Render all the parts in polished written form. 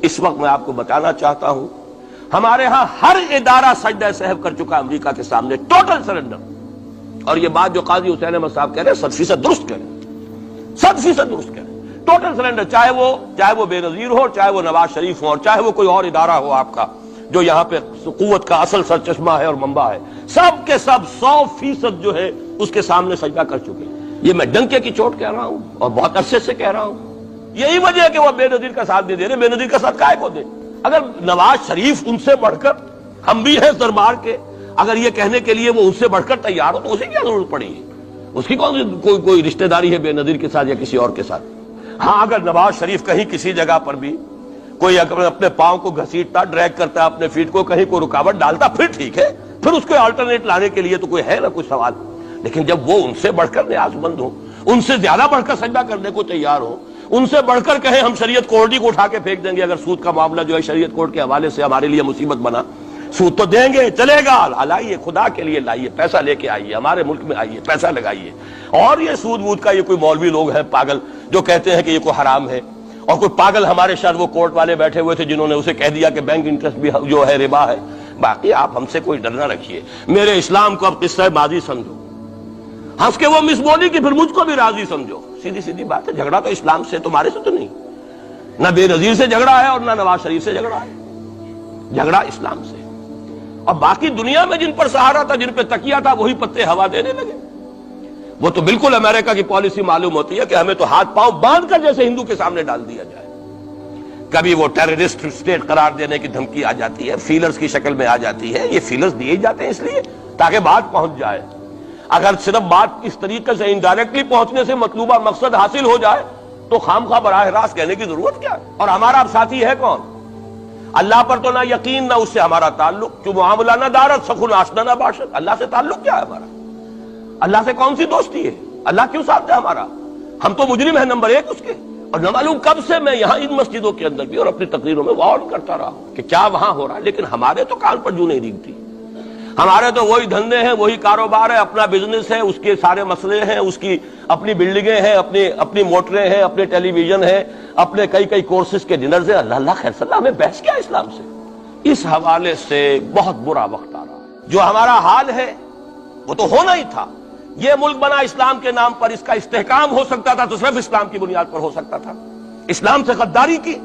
اس وقت میں آپ کو بتانا چاہتا ہوں ہمارے ہاں ہر ادارہ سجدہ سہو کر چکا امریکہ کے سامنے، ٹوٹل سرنڈر۔ اور یہ بات جو قاضی حسین احمد صاحب کہہ رہے ہیں 100% درست کہہ رہے ہیں، 100% درست کہہ رہے ہیں۔ ٹوٹل سرنڈر، چاہے وہ بے نظیر ہو، چاہے وہ نواز شریف ہو، اور چاہے وہ کوئی اور ادارہ ہو آپ کا جو یہاں پہ قوت کا اصل سرچشمہ ہے اور منبع ہے، سب کے سب 100% جو ہے اس کے سامنے سجدہ کر چکے۔ یہ میں ڈنکے کی چوٹ کہہ رہا ہوں اور بہت عرصے سے کہہ رہا ہوں۔ یہی وجہ ہے کہ وہ بے نظیر کا ساتھ نہیں دے رہے۔ بے نظیر کا ساتھ کائے کو دیں؟ اگر نواز شریف ان سے بڑھ کر، ہم بھی ہیں دربار کے، اگر یہ کہنے کے لیے وہ ان سے بڑھ کر تیار ہو تو اسے کیا ضرورت پڑی ہے؟ اس کی کون سی کوئی رشتہ داری ہے بے نظیر کے ساتھ یا کسی اور کے ساتھ؟ ہاں، اگر نواز شریف کہیں کسی جگہ پر بھی کوئی اپنے پاؤں کو گھسیٹتا، ڈریگ کرتا اپنے فیٹ کو، کہیں کوئی رکاوٹ ڈالتا، پھر ٹھیک ہے، پھر اس کو آلٹرنیٹ لانے کے لیے تو کوئی ہے نہ کوئی سوال۔ لیکن جب وہ ان سے بڑھ کر نیاز مند ہو، ان سے زیادہ بڑھ کر سجدہ کرنے کو تیار ہو، ان سے بڑھ کر کہیں ہم شریعت کوڈ کو اٹھا کے پھینک دیں گے، اگر سود کا معاملہ جو ہے شریعت کوڈ کے حوالے سے ہمارے لیے مصیبت بنا، سود تو دیں گے، چلے گا، لائیے، خدا کے لیے لائیے، پیسہ لے کے آئیے، ہمارے ملک میں آئیے، پیسہ لگائیے۔ اور یہ سود وود کا یہ کوئی مولوی لوگ ہیں پاگل جو کہتے ہیں کہ یہ کوئی حرام ہے، اور کوئی پاگل ہمارے شاید وہ کورٹ والے بیٹھے ہوئے تھے جنہوں نے اسے کہہ دیا کہ بینک انٹرسٹ بھی جو ہے ربا ہے۔ باقی آپ ہم سے کوئی ڈر نہ رکھیے، میرے اسلام کو اب قصہ ماضی سمجھو، ہنس کے وہ مس بولی کہ پھر مجھ کو بھی راضی سمجھو۔ سیدھی بات ہے، جھگڑا تو اسلام سے، تمہارے سے تو نہیں، نہ بے نظیر سے جھگڑا ہے اور نہ نواز شریف سے جھگڑا ہے، جھگڑا اسلام سے۔ اور باقی دنیا میں جن پر سہارا تھا، جن پہ تکیہ تھا، وہی پتے ہوا دینے لگے۔ وہ تو بالکل امریکہ کی پالیسی معلوم ہوتی ہے کہ ہمیں تو ہاتھ پاؤں باندھ کر جیسے ہندو کے سامنے ڈال دیا جائے۔ کبھی وہ ٹیررسٹ اسٹیٹ قرار دینے کی دھمکی آ جاتی ہے، فیلرز کی شکل میں آ جاتی ہے۔ یہ فیلرز دیے جاتے ہیں اس لیے تاکہ بات پہنچ جائے۔ اگر صرف بات اس طریقے سے انڈائریکٹلی پہنچنے سے مطلوبہ مقصد حاصل ہو جائے تو خام خواہ براہ راست کہنے کی ضرورت کیا ہے؟ اور ہمارا اب ساتھی ہے کون؟ اللہ پر تو نہ یقین نہ اس سے ہمارا تعلق، جو معاملہ نہ دارت سخن آشنا نہ باشد۔ اللہ سے تعلق کیا ہے ہمارا؟ اللہ سے کون سی دوستی ہے؟ اللہ کیوں ساتھ ہے ہمارا؟ ہم تو مجرم ہیں نمبر 1 اس کے۔ اور نہ معلوم کب سے میں یہاں ان مسجدوں کے اندر بھی اور اپنی تقریروں میں وارن کرتا رہا ہوں کہ کیا وہاں ہو رہا ہے، لیکن ہمارے تو کان پر جوں نہیں ریگتی۔ ہمارے تو وہی دھندے ہیں، وہی کاروبار ہے، اپنا بزنس ہے، اس کے سارے مسئلے ہیں، اس کی اپنی بلڈنگیں ہیں، اپنی موٹریں ہیں، اپنے ٹیلی ویژن ہیں، اپنے کئی کورسز کے ڈنرز ہیں۔ اللہ خیر صلی اللہ، ہمیں بحث کیا اسلام سے؟ اس حوالے سے بہت برا وقت آ رہا ہے۔ جو ہمارا حال ہے وہ تو ہونا ہی تھا۔ یہ ملک بنا اسلام کے نام پر، اس کا استحکام ہو سکتا تھا تو صرف اسلام کی بنیاد پر ہو سکتا تھا، اسلام سے غداری کی۔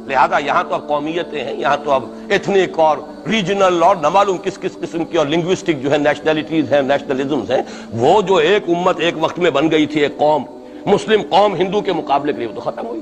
لہذا یہاں تو اب قومیتیں ہیں، یہاں تو اب ایتھنک اور ریجنل اور نہ معلوم کس قسم کی اور لنگوسٹک جو ہے نیشنلٹیز ہیں، نیشنلزمز ہیں، وہ جو ایک امت ایک وقت میں بن گئی تھی، ایک قوم، مسلم قوم ہندو کے مقابلے کے لیے، وہ تو ختم ہوئی۔